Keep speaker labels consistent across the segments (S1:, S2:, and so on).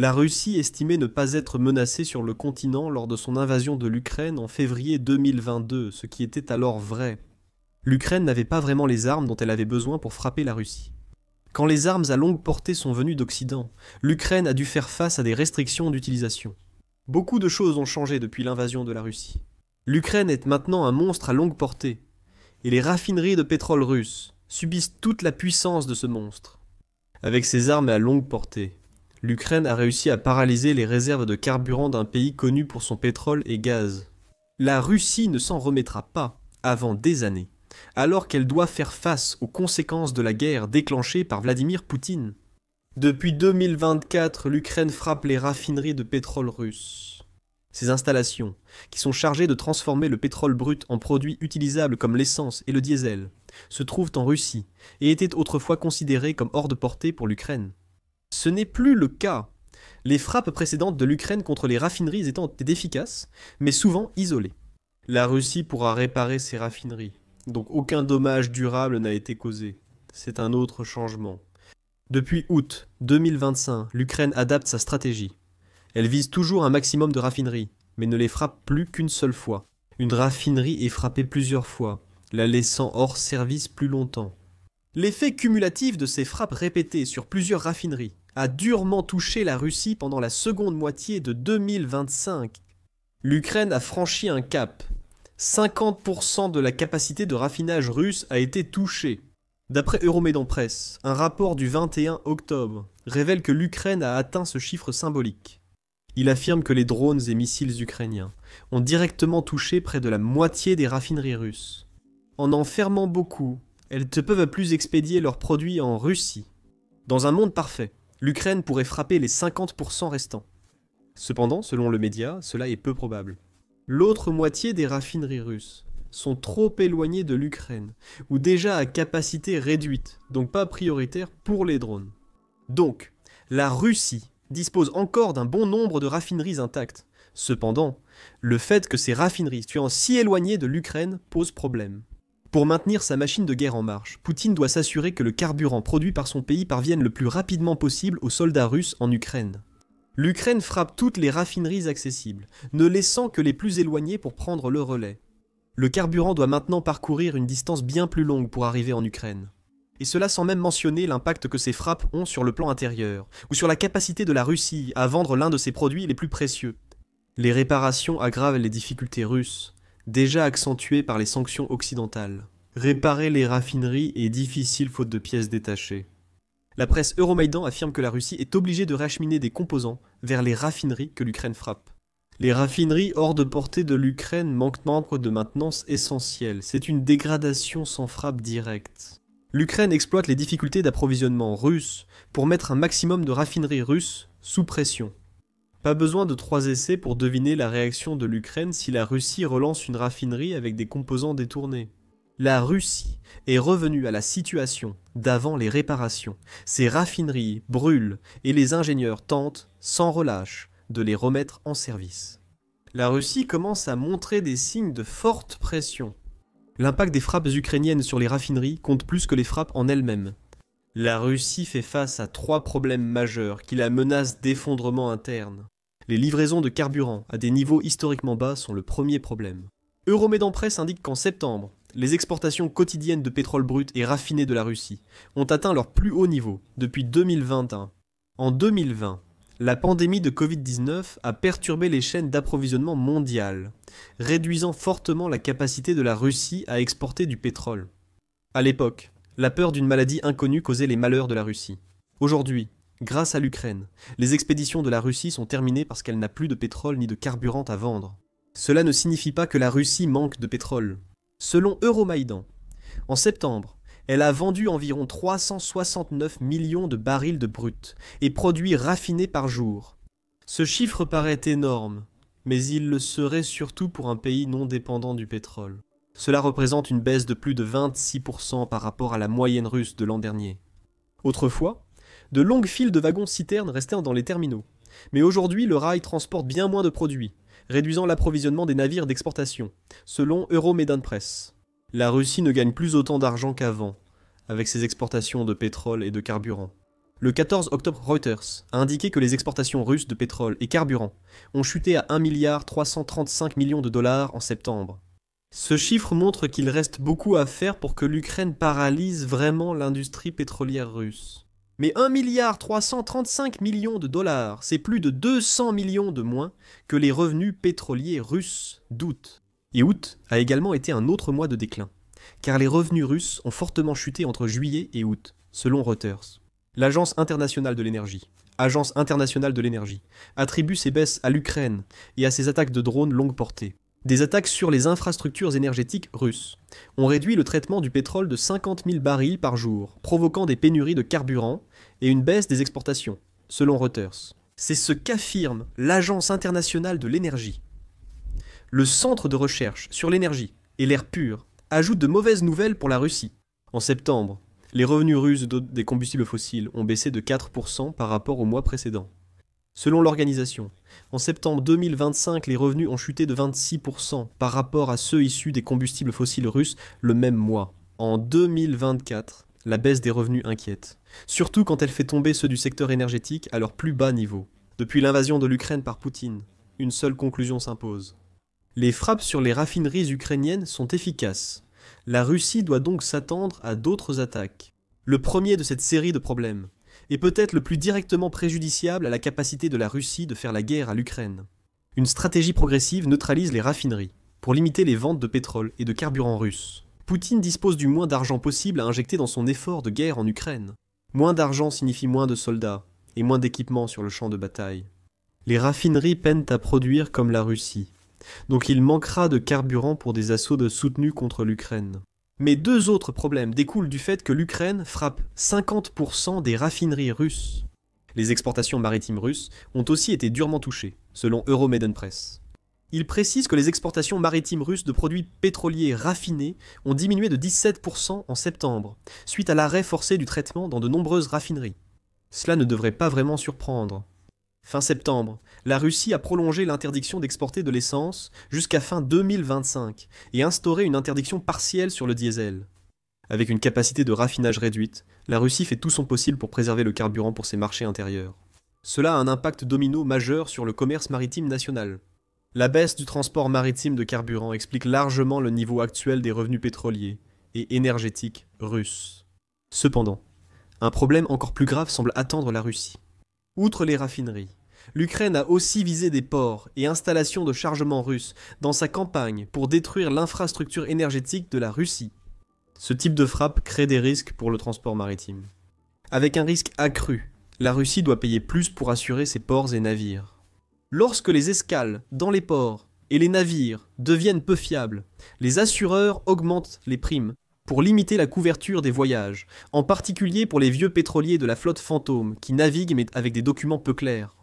S1: La Russie estimait ne pas être menacée sur le continent lors de son invasion de l'Ukraine en février 2022, ce qui était alors vrai. L'Ukraine n'avait pas vraiment les armes dont elle avait besoin pour frapper la Russie. Quand les armes à longue portée sont venues d'Occident, l'Ukraine a dû faire face à des restrictions d'utilisation. Beaucoup de choses ont changé depuis l'invasion de la Russie. L'Ukraine est maintenant un monstre à longue portée, et les raffineries de pétrole russes subissent toute la puissance de ce monstre. Avec ses armes à longue portée, l'Ukraine a réussi à paralyser les réserves de carburant d'un pays connu pour son pétrole et gaz. La Russie ne s'en remettra pas avant des années, alors qu'elle doit faire face aux conséquences de la guerre déclenchée par Vladimir Poutine. Depuis 2024, l'Ukraine frappe les raffineries de pétrole russes. Ces installations, qui sont chargées de transformer le pétrole brut en produits utilisables comme l'essence et le diesel, se trouvent en Russie et étaient autrefois considérées comme hors de portée pour l'Ukraine. Ce n'est plus le cas. Les frappes précédentes de l'Ukraine contre les raffineries étant efficaces, mais souvent isolées. La Russie pourra réparer ces raffineries, donc aucun dommage durable n'a été causé. C'est un autre changement. Depuis août 2025, l'Ukraine adapte sa stratégie. Elle vise toujours un maximum de raffineries, mais ne les frappe plus qu'une seule fois. Une raffinerie est frappée plusieurs fois, la laissant hors service plus longtemps. L'effet cumulatif de ces frappes répétées sur plusieurs raffineries a durement touché la Russie pendant la seconde moitié de 2025. L'Ukraine a franchi un cap. 50% de la capacité de raffinage russe a été touchée. D'après Euromaidan Press, un rapport du 21 octobre révèle que l'Ukraine a atteint ce chiffre symbolique. Il affirme que les drones et missiles ukrainiens ont directement touché près de la moitié des raffineries russes. En fermant beaucoup, elles ne peuvent plus expédier leurs produits en Russie. Dans un monde parfait, l'Ukraine pourrait frapper les 50% restants. Cependant, selon le média, cela est peu probable. L'autre moitié des raffineries russes sont trop éloignées de l'Ukraine, ou déjà à capacité réduite, donc pas prioritaire pour les drones. Donc, la Russie dispose encore d'un bon nombre de raffineries intactes. Cependant, le fait que ces raffineries soient si éloignées de l'Ukraine pose problème. Pour maintenir sa machine de guerre en marche, Poutine doit s'assurer que le carburant produit par son pays parvienne le plus rapidement possible aux soldats russes en Ukraine. L'Ukraine frappe toutes les raffineries accessibles, ne laissant que les plus éloignées pour prendre le relais. Le carburant doit maintenant parcourir une distance bien plus longue pour arriver en Ukraine. Et cela sans même mentionner l'impact que ces frappes ont sur le plan intérieur, ou sur la capacité de la Russie à vendre l'un de ses produits les plus précieux. Les réparations aggravent les difficultés russes, déjà accentuées par les sanctions occidentales. Réparer les raffineries est difficile faute de pièces détachées. La presse Euromaidan affirme que la Russie est obligée de racheminer des composants vers les raffineries que l'Ukraine frappe. Les raffineries hors de portée de l'Ukraine manquent de maintenance essentielle. C'est une dégradation sans frappe directe. L'Ukraine exploite les difficultés d'approvisionnement russes pour mettre un maximum de raffineries russes sous pression. Pas besoin de 3 essais pour deviner la réaction de l'Ukraine si la Russie relance une raffinerie avec des composants détournés. La Russie est revenue à la situation d'avant les réparations. Ses raffineries brûlent et les ingénieurs tentent, sans relâche, de les remettre en service. La Russie commence à montrer des signes de forte pression. L'impact des frappes ukrainiennes sur les raffineries compte plus que les frappes en elles-mêmes. La Russie fait face à 3 problèmes majeurs qui la menacent d'effondrement interne. Les livraisons de carburant à des niveaux historiquement bas sont le premier problème. Euromaidan Press indique qu'en septembre, les exportations quotidiennes de pétrole brut et raffiné de la Russie ont atteint leur plus haut niveau depuis 2021. En 2020, la pandémie de Covid-19 a perturbé les chaînes d'approvisionnement mondiales, réduisant fortement la capacité de la Russie à exporter du pétrole. À l'époque, la peur d'une maladie inconnue causait les malheurs de la Russie. Aujourd'hui, grâce à l'Ukraine, les expéditions de la Russie sont terminées parce qu'elle n'a plus de pétrole ni de carburant à vendre. Cela ne signifie pas que la Russie manque de pétrole. Selon Euromaidan, en septembre, elle a vendu environ 369 millions de barils de brut et produits raffinés par jour. Ce chiffre paraît énorme, mais il le serait surtout pour un pays non dépendant du pétrole. Cela représente une baisse de plus de 26% par rapport à la moyenne russe de l'an dernier. Autrefois, de longues files de wagons-citernes restaient dans les terminaux, mais aujourd'hui le rail transporte bien moins de produits, réduisant l'approvisionnement des navires d'exportation, selon Euromaidan Press. La Russie ne gagne plus autant d'argent qu'avant, avec ses exportations de pétrole et de carburant. Le 14 octobre, Reuters a indiqué que les exportations russes de pétrole et carburant ont chuté à 1,335 milliard de dollars en septembre. Ce chiffre montre qu'il reste beaucoup à faire pour que l'Ukraine paralyse vraiment l'industrie pétrolière russe. Mais 1,335 milliard de dollars, c'est plus de 200 millions de moins que les revenus pétroliers russes d'août. Et août a également été un autre mois de déclin, car les revenus russes ont fortement chuté entre juillet et août, selon Reuters. L'Agence internationale de l'énergie, attribue ces baisses à l'Ukraine et à ses attaques de drones longue portée. Des attaques sur les infrastructures énergétiques russes ont réduit le traitement du pétrole de 50 000 barils par jour, provoquant des pénuries de carburant et une baisse des exportations, selon Reuters. C'est ce qu'affirme l'Agence internationale de l'énergie. Le Centre de recherche sur l'énergie et l'air pur ajoute de mauvaises nouvelles pour la Russie. En septembre, les revenus russes des combustibles fossiles ont baissé de 4% par rapport au mois précédent. Selon l'organisation, en septembre 2025, les revenus ont chuté de 26% par rapport à ceux issus des combustibles fossiles russes le même mois. En 2024, la baisse des revenus inquiète, surtout quand elle fait tomber ceux du secteur énergétique à leur plus bas niveau. Depuis l'invasion de l'Ukraine par Poutine, une seule conclusion s'impose. Les frappes sur les raffineries ukrainiennes sont efficaces. La Russie doit donc s'attendre à d'autres attaques. Le premier de cette série de problèmes est peut-être le plus directement préjudiciable à la capacité de la Russie de faire la guerre à l'Ukraine. Une stratégie progressive neutralise les raffineries, pour limiter les ventes de pétrole et de carburant russes. Poutine dispose du moins d'argent possible à injecter dans son effort de guerre en Ukraine. Moins d'argent signifie moins de soldats, et moins d'équipements sur le champ de bataille. Les raffineries peinent à produire comme la Russie, donc il manquera de carburant pour des assauts soutenus contre l'Ukraine. Mais deux autres problèmes découlent du fait que l'Ukraine frappe 50% des raffineries russes. Les exportations maritimes russes ont aussi été durement touchées, selon Euromaidan Press. Il précise que les exportations maritimes russes de produits pétroliers raffinés ont diminué de 17% en septembre, suite à l'arrêt forcé du traitement dans de nombreuses raffineries. Cela ne devrait pas vraiment surprendre. Fin septembre, la Russie a prolongé l'interdiction d'exporter de l'essence jusqu'à fin 2025 et instauré une interdiction partielle sur le diesel. Avec une capacité de raffinage réduite, la Russie fait tout son possible pour préserver le carburant pour ses marchés intérieurs. Cela a un impact domino majeur sur le commerce maritime national. La baisse du transport maritime de carburant explique largement le niveau actuel des revenus pétroliers et énergétiques russes. Cependant, un problème encore plus grave semble attendre la Russie. Outre les raffineries, l'Ukraine a aussi visé des ports et installations de chargement russes dans sa campagne pour détruire l'infrastructure énergétique de la Russie. Ce type de frappe crée des risques pour le transport maritime. Avec un risque accru, la Russie doit payer plus pour assurer ses ports et navires. Lorsque les escales dans les ports et les navires deviennent peu fiables, les assureurs augmentent les primes pour limiter la couverture des voyages, en particulier pour les vieux pétroliers de la flotte fantôme qui naviguent mais avec des documents peu clairs.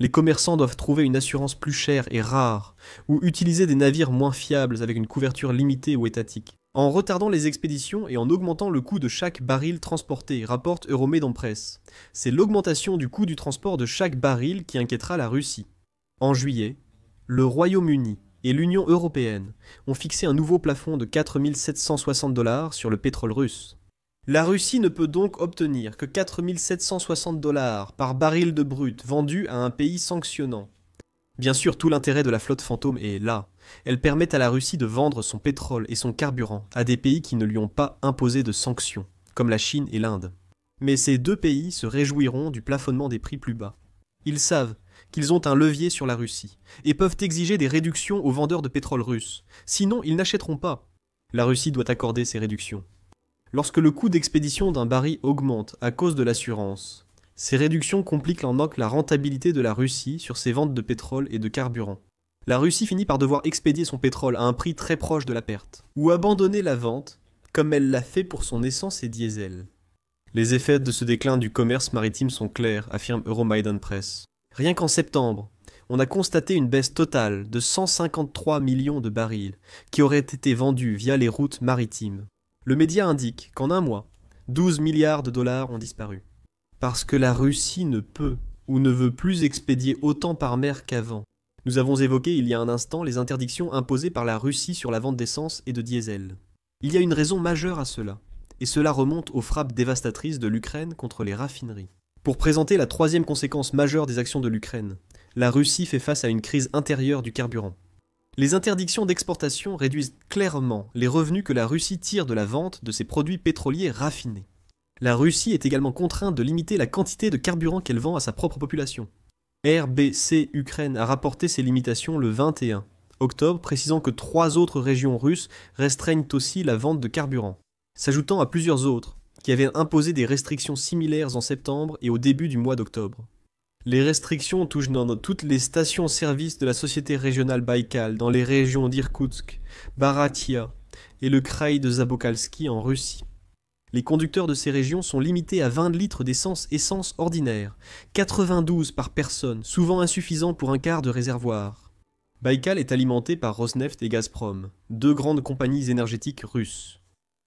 S1: Les commerçants doivent trouver une assurance plus chère et rare, ou utiliser des navires moins fiables avec une couverture limitée ou étatique. En retardant les expéditions et en augmentant le coût de chaque baril transporté, rapporte Euromaidan Press. C'est l'augmentation du coût du transport de chaque baril qui inquiétera la Russie. En juillet, le Royaume-Uni et l'Union européenne ont fixé un nouveau plafond de 4 760 $ sur le pétrole russe. La Russie ne peut donc obtenir que 4 760 $ par baril de brut vendu à un pays sanctionnant. Bien sûr, tout l'intérêt de la flotte fantôme est là. Elle permet à la Russie de vendre son pétrole et son carburant à des pays qui ne lui ont pas imposé de sanctions, comme la Chine et l'Inde. Mais ces deux pays se réjouiront du plafonnement des prix plus bas. Ils savent qu'ils ont un levier sur la Russie, et peuvent exiger des réductions aux vendeurs de pétrole russes. Sinon, ils n'achèteront pas. La Russie doit accorder ces réductions. Lorsque le coût d'expédition d'un baril augmente à cause de l'assurance, ces réductions compliquent la rentabilité de la Russie sur ses ventes de pétrole et de carburant. La Russie finit par devoir expédier son pétrole à un prix très proche de la perte, ou abandonner la vente, comme elle l'a fait pour son essence et diesel. Les effets de ce déclin du commerce maritime sont clairs, affirme Euromaidan Press. Rien qu'en septembre, on a constaté une baisse totale de 153 millions de barils qui auraient été vendus via les routes maritimes. Le média indique qu'en un mois, 12 milliards de dollars ont disparu. Parce que la Russie ne peut ou ne veut plus expédier autant par mer qu'avant. Nous avons évoqué il y a un instant les interdictions imposées par la Russie sur la vente d'essence et de diesel. Il y a une raison majeure à cela, et cela remonte aux frappes dévastatrices de l'Ukraine contre les raffineries. Pour présenter la troisième conséquence majeure des actions de l'Ukraine, la Russie fait face à une crise intérieure du carburant. Les interdictions d'exportation réduisent clairement les revenus que la Russie tire de la vente de ses produits pétroliers raffinés. La Russie est également contrainte de limiter la quantité de carburant qu'elle vend à sa propre population. RBC Ukraine a rapporté ces limitations le 21 octobre, précisant que 3 autres régions russes restreignent aussi la vente de carburant, s'ajoutant à plusieurs autres qui avaient imposé des restrictions similaires en septembre et au début du mois d'octobre. Les restrictions touchent dans toutes les stations-service de la société régionale Baïkal, dans les régions d'Irkoutsk, Baratia et le kraï de Zabokalski en Russie. Les conducteurs de ces régions sont limités à 20 litres d'essence ordinaire, 92 par personne, souvent insuffisant pour un quart de réservoir. Baïkal est alimenté par Rosneft et Gazprom, 2 grandes compagnies énergétiques russes.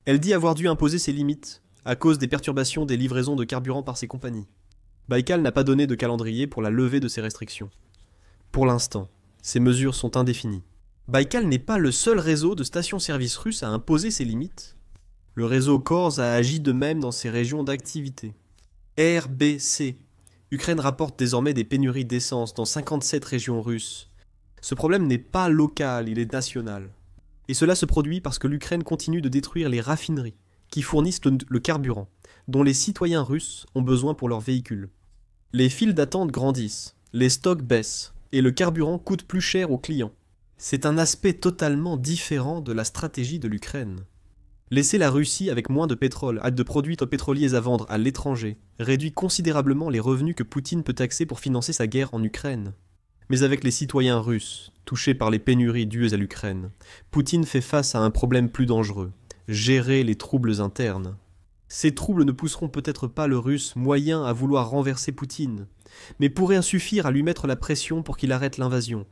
S1: Elle dit avoir dû imposer ses limites à cause des perturbations des livraisons de carburant par ces compagnies. Baïkal n'a pas donné de calendrier pour la levée de ces restrictions. Pour l'instant, ces mesures sont indéfinies. Baïkal n'est pas le seul réseau de stations-service russes à imposer ses limites. Le réseau Korz a agi de même dans ses régions d'activité. RBC. Ukraine rapporte désormais des pénuries d'essence dans 57 régions russes. Ce problème n'est pas local, il est national. Et cela se produit parce que l'Ukraine continue de détruire les raffineries qui fournissent le carburant, dont les citoyens russes ont besoin pour leurs véhicules. Les files d'attente grandissent, les stocks baissent, et le carburant coûte plus cher aux clients. C'est un aspect totalement différent de la stratégie de l'Ukraine. Laisser la Russie avec moins de pétrole, de produits pétroliers à vendre à l'étranger, réduit considérablement les revenus que Poutine peut taxer pour financer sa guerre en Ukraine. Mais avec les citoyens russes, touchés par les pénuries dues à l'Ukraine, Poutine fait face à un problème plus dangereux, gérer les troubles internes. Ces troubles ne pousseront peut-être pas le Russe moyen à vouloir renverser Poutine, mais pourraient suffire à lui mettre la pression pour qu'il arrête l'invasion.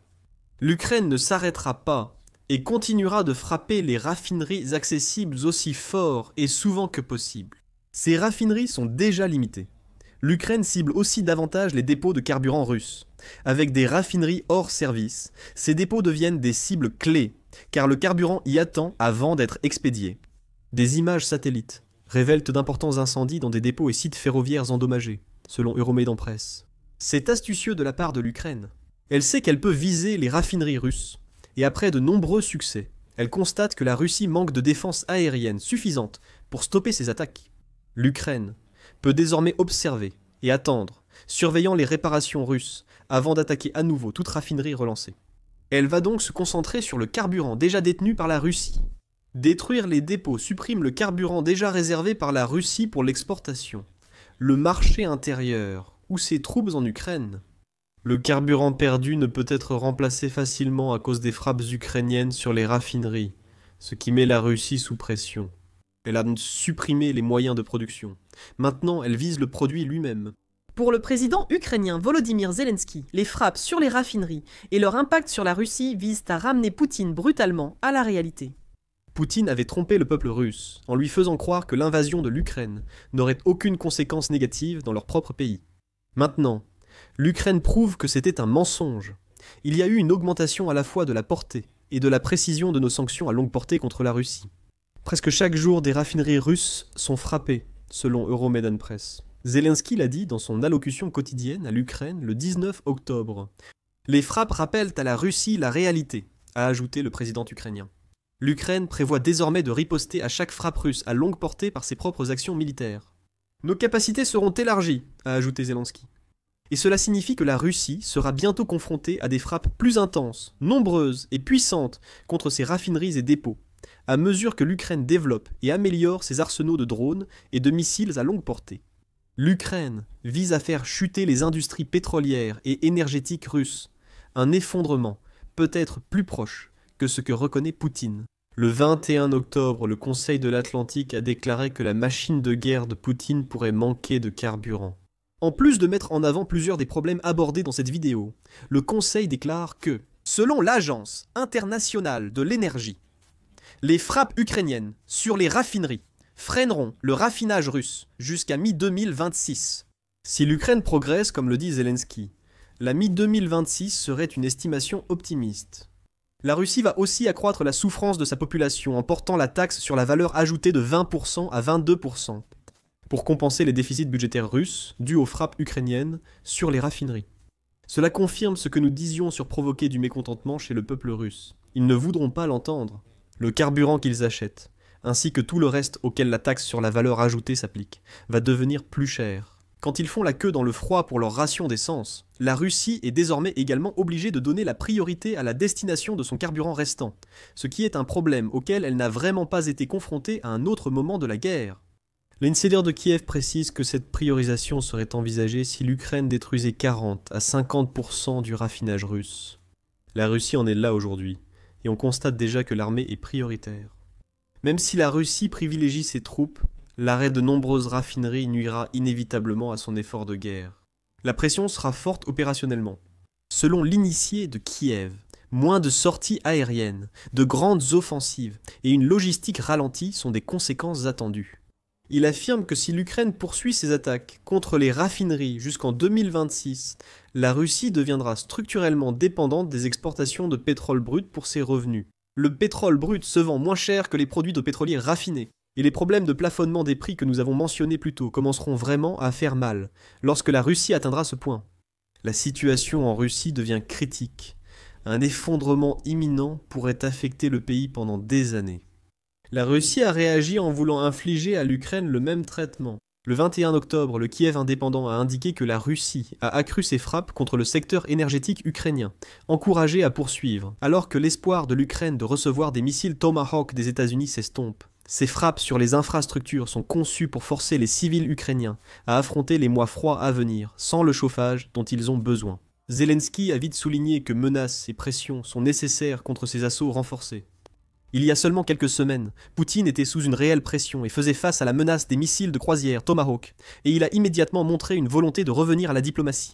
S1: L'Ukraine ne s'arrêtera pas et continuera de frapper les raffineries accessibles aussi fort et souvent que possible. Ces raffineries sont déjà limitées. L'Ukraine cible aussi davantage les dépôts de carburant russes. Avec des raffineries hors service, ces dépôts deviennent des cibles clés, car le carburant y attend avant d'être expédié. Des images satellites révèlent d'importants incendies dans des dépôts et sites ferroviaires endommagés, selon Euromaidan Press. C'est astucieux de la part de l'Ukraine. Elle sait qu'elle peut viser les raffineries russes, et après de nombreux succès, elle constate que la Russie manque de défense aérienne suffisante pour stopper ces attaques. L'Ukraine peut désormais observer et attendre, surveillant les réparations russes, avant d'attaquer à nouveau toute raffinerie relancée. Elle va donc se concentrer sur le carburant déjà détenu par la Russie. Détruire les dépôts supprime le carburant déjà réservé par la Russie pour l'exportation. Le marché intérieur, ou ses troupes en Ukraine. Le carburant perdu ne peut être remplacé facilement à cause des frappes ukrainiennes sur les raffineries, ce qui met la Russie sous pression. Elle a supprimé les moyens de production. Maintenant, elle vise le produit lui-même.
S2: Pour le président ukrainien Volodymyr Zelensky, les frappes sur les raffineries et leur impact sur la Russie visent à ramener Poutine brutalement à la réalité.
S1: Poutine avait trompé le peuple russe en lui faisant croire que l'invasion de l'Ukraine n'aurait aucune conséquence négative dans leur propre pays. Maintenant, l'Ukraine prouve que c'était un mensonge. Il y a eu une augmentation à la fois de la portée et de la précision de nos sanctions à longue portée contre la Russie. Presque chaque jour, des raffineries russes sont frappées, selon Euromaidan Press. Zelensky l'a dit dans son allocution quotidienne à l'Ukraine le 19 octobre. « Les frappes rappellent à la Russie la réalité », a ajouté le président ukrainien. L'Ukraine prévoit désormais de riposter à chaque frappe russe à longue portée par ses propres actions militaires. « Nos capacités seront élargies », a ajouté Zelensky. Et cela signifie que la Russie sera bientôt confrontée à des frappes plus intenses, nombreuses et puissantes contre ses raffineries et dépôts, à mesure que l'Ukraine développe et améliore ses arsenaux de drones et de missiles à longue portée. L'Ukraine vise à faire chuter les industries pétrolières et énergétiques russes, un effondrement peut-être plus proche que ce que reconnaît Poutine. Le 21 octobre, le Conseil de l'Atlantique a déclaré que la machine de guerre de Poutine pourrait manquer de carburant. En plus de mettre en avant plusieurs des problèmes abordés dans cette vidéo, le Conseil déclare que, selon l'Agence internationale de l'énergie, les frappes ukrainiennes sur les raffineries freineront le raffinage russe jusqu'à mi-2026. Si l'Ukraine progresse, comme le dit Zelensky, la mi-2026 serait une estimation optimiste. La Russie va aussi accroître la souffrance de sa population en portant la taxe sur la valeur ajoutée de 20% à 22%. pour compenser les déficits budgétaires russes dus aux frappes ukrainiennes sur les raffineries. Cela confirme ce que nous disions sur provoquer du mécontentement chez le peuple russe. Ils ne voudront pas l'entendre. Le carburant qu'ils achètent, ainsi que tout le reste auquel la taxe sur la valeur ajoutée s'applique, va devenir plus cher. Quand ils font la queue dans le froid pour leur ration d'essence, la Russie est désormais également obligée de donner la priorité à la destination de son carburant restant, ce qui est un problème auquel elle n'a vraiment pas été confrontée à un autre moment de la guerre. L'insider de Kiev précise que cette priorisation serait envisagée si l'Ukraine détruisait 40 à 50% du raffinage russe. La Russie en est là aujourd'hui, et on constate déjà que l'armée est prioritaire. Même si la Russie privilégie ses troupes, l'arrêt de nombreuses raffineries nuira inévitablement à son effort de guerre. La pression sera forte opérationnellement. Selon l'initié de Kiev, moins de sorties aériennes, de grandes offensives et une logistique ralentie sont des conséquences attendues. Il affirme que si l'Ukraine poursuit ses attaques contre les raffineries jusqu'en 2026, la Russie deviendra structurellement dépendante des exportations de pétrole brut pour ses revenus. Le pétrole brut se vend moins cher que les produits de pétroliers raffinés. Et les problèmes de plafonnement des prix que nous avons mentionnés plus tôt commenceront vraiment à faire mal, lorsque la Russie atteindra ce point. La situation en Russie devient critique. Un effondrement imminent pourrait affecter le pays pendant des années. La Russie a réagi en voulant infliger à l'Ukraine le même traitement. Le 21 octobre, le Kiev indépendant a indiqué que la Russie a accru ses frappes contre le secteur énergétique ukrainien, encouragé à poursuivre, alors que l'espoir de l'Ukraine de recevoir des missiles Tomahawk des États-Unis s'estompe. Ces frappes sur les infrastructures sont conçues pour forcer les civils ukrainiens à affronter les mois froids à venir, sans le chauffage dont ils ont besoin. Zelensky a vite souligné que menaces et pressions sont nécessaires contre ces assauts renforcés. Il y a seulement quelques semaines, Poutine était sous une réelle pression et faisait face à la menace des missiles de croisière Tomahawk, et il a immédiatement montré une volonté de revenir à la diplomatie.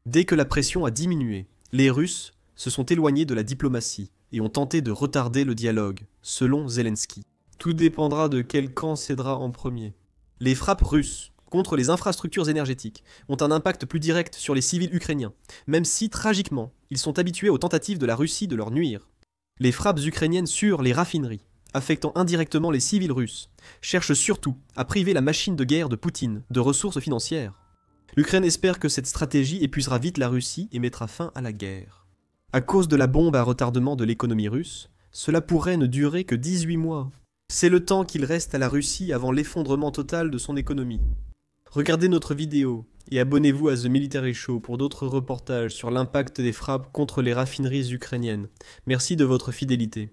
S1: Dès que la pression a diminué, les Russes se sont éloignés de la diplomatie et ont tenté de retarder le dialogue, selon Zelensky. Tout dépendra de quel camp cédera en premier. Les frappes russes contre les infrastructures énergétiques ont un impact plus direct sur les civils ukrainiens, même si, tragiquement, ils sont habitués aux tentatives de la Russie de leur nuire. Les frappes ukrainiennes sur les raffineries, affectant indirectement les civils russes, cherchent surtout à priver la machine de guerre de Poutine de ressources financières. L'Ukraine espère que cette stratégie épuisera vite la Russie et mettra fin à la guerre. À cause de la bombe à retardement de l'économie russe, cela pourrait ne durer que 18 mois. C'est le temps qu'il reste à la Russie avant l'effondrement total de son économie. Regardez notre vidéo et abonnez-vous à The Military Show pour d'autres reportages sur l'impact des frappes contre les raffineries ukrainiennes. Merci de votre fidélité.